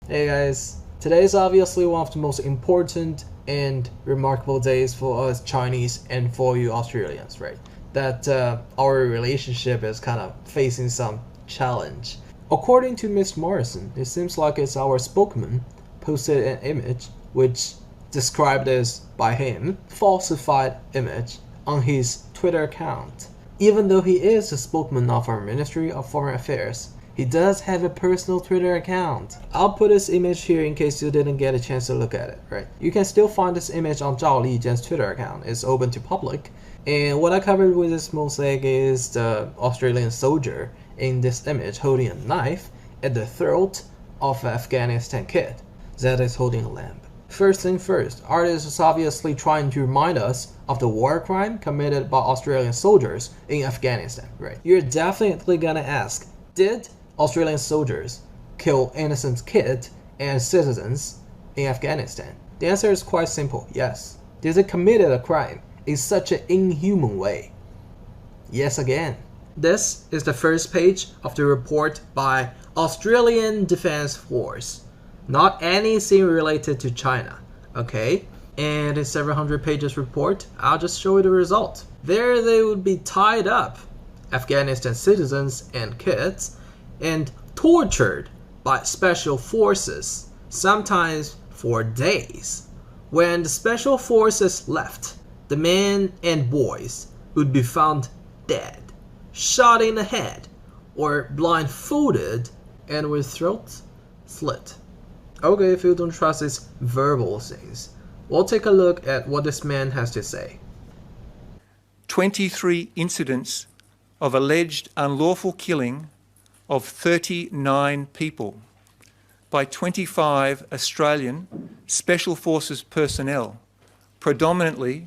Hey guys, today is obviously one of the most important and remarkable days for us Chinese and for you Australians, right? That our relationship is kind of facing some challenge. According to Miss Morrison, it seems like it's our spokesman posted an image which described as by him falsified image on his Twitter account. Even though he is the spokesman of our Ministry of Foreign Affairs, he does have a personal Twitter account. I'll put this image here in case you didn't get a chance to look at it, right? You can still find this image on Zhao Lijian's Twitter account. It's open to public. And what I covered with this mosaic is the Australian soldier in this image holding a knife at the throat of an Afghanistan kid that is holding a lamp. First thing first, artist is obviously trying to remind us of the war crime committed by Australian soldiers in Afghanistan, right? You're definitely gonna ask, did Australian soldiers kill innocent kids and citizens in Afghanistan? The answer is quite simple, yes. Did they commit a crime in such an inhuman way? Yes again. This is the first page of the report by Australian Defence Force. Not anything related to China, okay? And a several hundred pages report, I'll just show you the result. There they would be tied up, Afghanistan citizens and kids, and tortured by special forces, sometimes for days. When the special forces left, the men and boys would be found dead, shot in the head, or blindfolded and with throats slit. Okay, if you don't trust these verbal things, we'll take a look at what this man has to say. 23 incidents of alleged unlawful killing of 39 people by 25 Australian Special Forces personnel, predominantly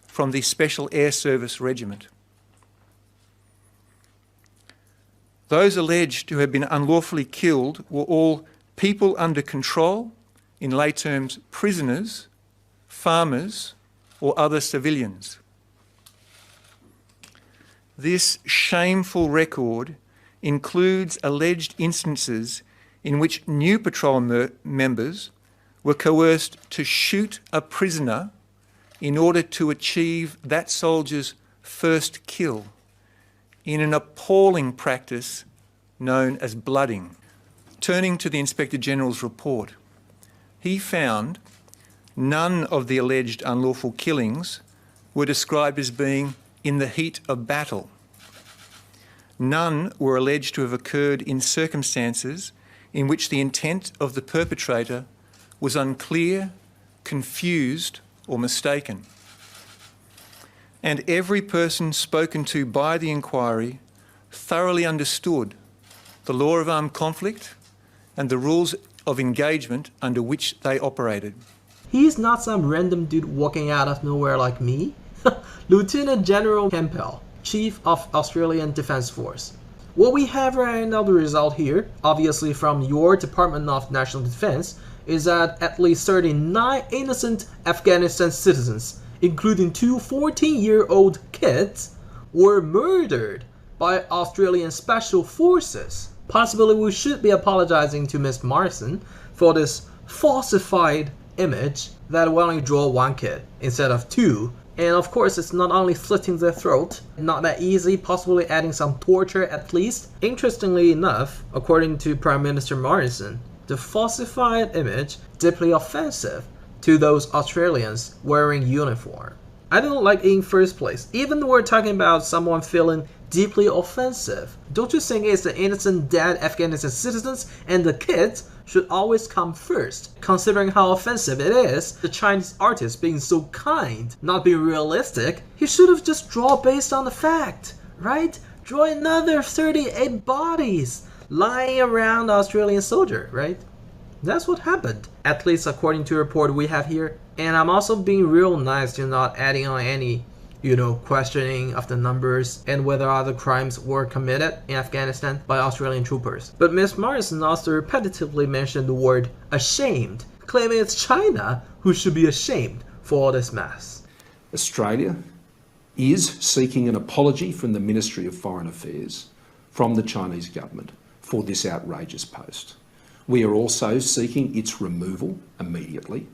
from the Special Air Service Regiment. Those alleged to have been unlawfully killed were all people under control, in lay terms prisoners, farmers or other civilians. This shameful record includes alleged instances in which new patrol members were coerced to shoot a prisoner in order to achieve that soldier's first kill in an appalling practice known as blooding. Turning to the Inspector General's report, he found none of the alleged unlawful killings were described as being in the heat of battle. None were alleged to have occurred in circumstances in which the intent of the perpetrator was unclear, confused or mistaken. And every person spoken to by the inquiry thoroughly understood the law of armed conflict and the rules of engagement under which they operated. He's not some random dude walking out of nowhere like me. Lieutenant General Campbell, Chief of Australian Defence Force. What we have right now, the result here, obviously from your Department of National Defence, is that at least 39 innocent Afghanistan citizens, including two 14-year-old kids, were murdered by Australian Special Forces. Possibly we should be apologizing to Miss Morrison for this falsified image that will only draw one kid instead of two. And of course, it's not only slitting their throat, not that easy, possibly adding some torture at least. Interestingly enough, according to Prime Minister Morrison, the falsified image deeply offensive to those Australians wearing uniform. I don't like it in first place. Even though we're talking about someone feeling deeply offensive, don't you think it's the innocent dead Afghanistan citizens and the kids should always come first? Considering how offensive it is, the Chinese artist being so kind, not being realistic, he should have just drawn based on the fact, right? Draw another 38 bodies lying around the Australian soldier, right? That's what happened, at least according to a report we have here. And I'm also being real nice to not adding on any, questioning of the numbers and whether other crimes were committed in Afghanistan by Australian troopers. But Ms. Morrison also repetitively mentioned the word ashamed, claiming it's China who should be ashamed for all this mess. Australia is seeking an apology from the Ministry of Foreign Affairs from the Chinese government for this outrageous post. We are also seeking its removal immediately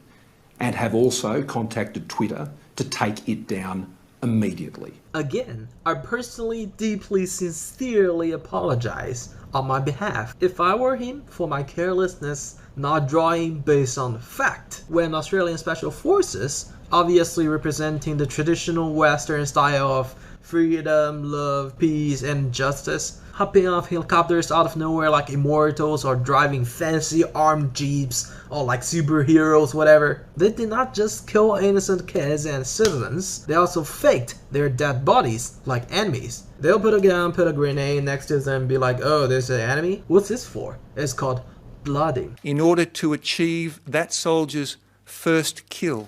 and have also contacted Twitter to take it down immediately. Again, I personally, deeply, sincerely apologize on my behalf. If I were him, for my carelessness not drawing based on fact, when Australian Special Forces, obviously representing the traditional Western style of freedom, love, peace, and justice, hopping off helicopters out of nowhere like immortals or driving fancy armed jeeps or like superheroes, whatever. They did not just kill innocent kids and citizens, they also faked their dead bodies like enemies. They'll put a gun, put a grenade next to them and be like, oh, there's an enemy? What's this for? It's called blooding. In order to achieve that soldier's first kill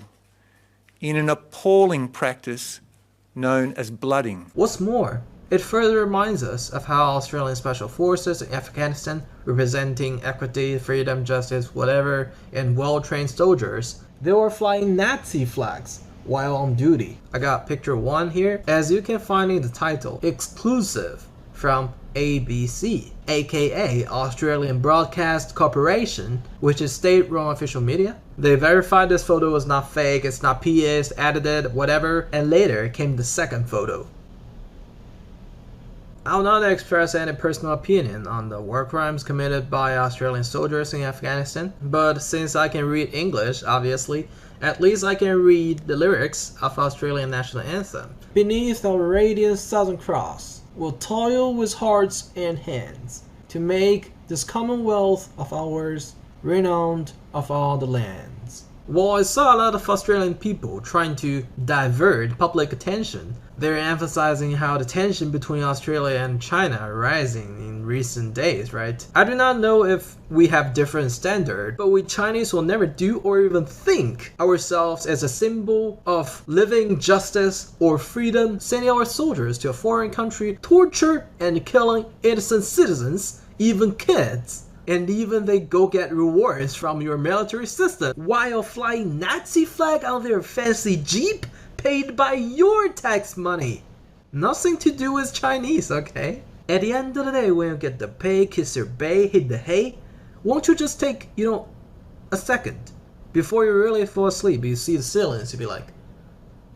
in an appalling practice known as blooding. What's more, it further reminds us of how Australian Special Forces in Afghanistan, representing equity, freedom, justice, whatever, and well-trained soldiers, they were flying Nazi flags while on duty. I got picture 1 here, as you can find in the title, exclusive from ABC, aka Australian Broadcast Corporation, which is state-run official media. They verified this photo was not fake, it's not PS, edited, whatever, and later came the second photo. I'll not express any personal opinion on the war crimes committed by Australian soldiers in Afghanistan, but since I can read English, obviously, at least I can read the lyrics of Australian national anthem. Beneath our radiant Southern Cross, we'll toil with hearts and hands to make this Commonwealth of ours renowned of all the lands. While I saw a lot of Australian people trying to divert public attention, they're emphasizing how the tension between Australia and China are rising in recent days, right? I do not know if we have different standards, but we Chinese will never do or even think ourselves as a symbol of living justice or freedom, sending our soldiers to a foreign country, torture and killing innocent citizens, even kids. And even they go get rewards from your military system while flying Nazi flag on their fancy jeep paid by your tax money. Nothing to do with Chinese, okay? At the end of the day, when you get the pay, kiss your bae, hit the hay, won't you just take, a second before you really fall asleep, you see the ceilings, you be like,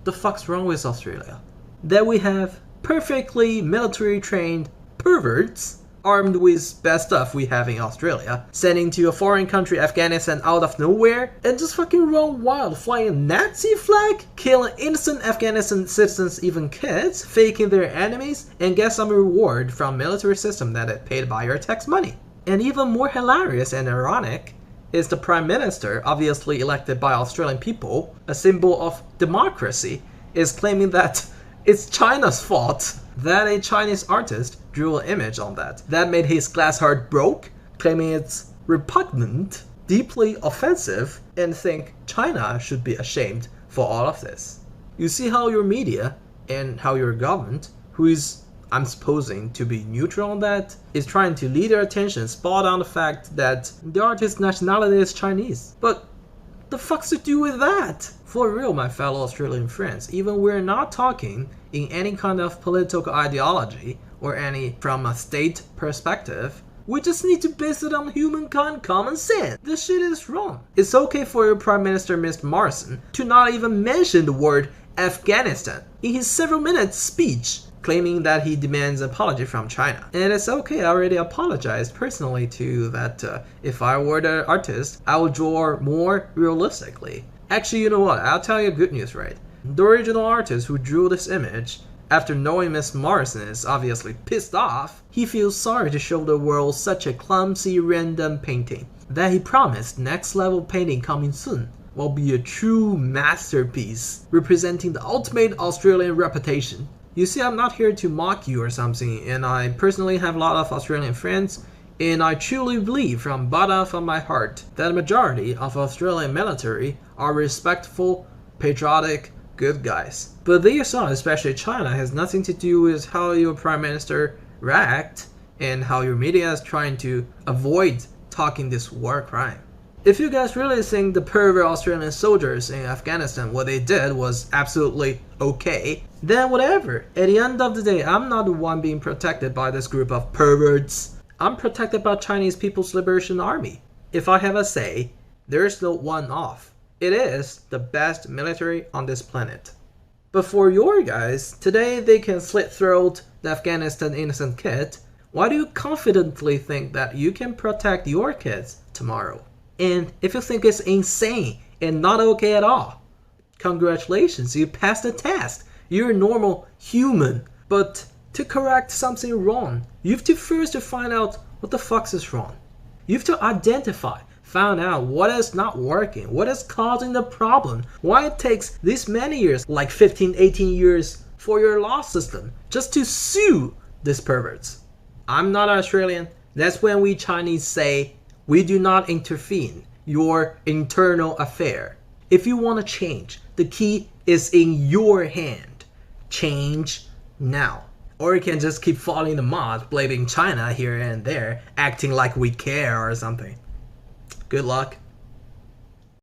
the fuck's wrong with Australia? That we have perfectly military trained perverts armed with best stuff we have in Australia, sending to a foreign country, Afghanistan, out of nowhere, and just fucking run wild, flying a Nazi flag, killing innocent Afghanistan citizens, even kids, faking their enemies, and get some reward from military system that is paid by your tax money. And even more hilarious and ironic is the Prime Minister, obviously elected by Australian people, a symbol of democracy, is claiming that it's China's fault that a Chinese artist drew an image on that. That made his glass heart broke, claiming it's repugnant, deeply offensive, and think China should be ashamed for all of this. You see how your media and how your government, who is, I'm supposing, to be neutral on that, is trying to lead their attention spot on the fact that the artist's nationality is Chinese. But the fuck's to do with that? For real, my fellow Australian friends, even we're not talking in any kind of political ideology or any from a state perspective, we just need to base it on humankind common sense. This shit is wrong. It's okay for your Prime Minister, Mr. Morrison, to not even mention the word Afghanistan in his several minutes speech, claiming that he demands an apology from China. And it's okay, I already apologized personally to that. If I were the artist, I would draw more realistically. Actually, you know what? I'll tell you good news, right? The original artist who drew this image, after knowing Miss Morrison is obviously pissed off, he feels sorry to show the world such a clumsy random painting, that he promised next level painting coming soon will be a true masterpiece representing the ultimate Australian reputation. You see, I'm not here to mock you or something, and I personally have a lot of Australian friends, and I truly believe from bottom of my heart that a majority of Australian military are respectful, patriotic, good guys. But they saw, especially China, has nothing to do with how your Prime Minister react and how your media is trying to avoid talking this war crime. If you guys really think the pervert Australian soldiers in Afghanistan, what they did was absolutely okay, then whatever. At the end of the day, I'm not the one being protected by this group of perverts. I'm protected by Chinese People's Liberation Army. if I have a say, there's no one off. It is the best military on this planet. But for your guys, today they can slit throat the Afghanistan innocent kid. Why do you confidently think that you can protect your kids tomorrow? And if you think it's insane and not okay at all, congratulations, you passed the test. You're a normal human. But to correct something wrong, you have to first find out what the fuck is wrong. You have to identify, find out what is not working, what is causing the problem, why it takes this many years, like 15, 18 years for your law system just to sue these perverts. I'm not Australian. That's when we Chinese say, we do not intervene your internal affair. If you want to change, the key is in your hand. Change now. Or you can just keep following the mod, blaming China here and there, acting like we care or something. Good luck.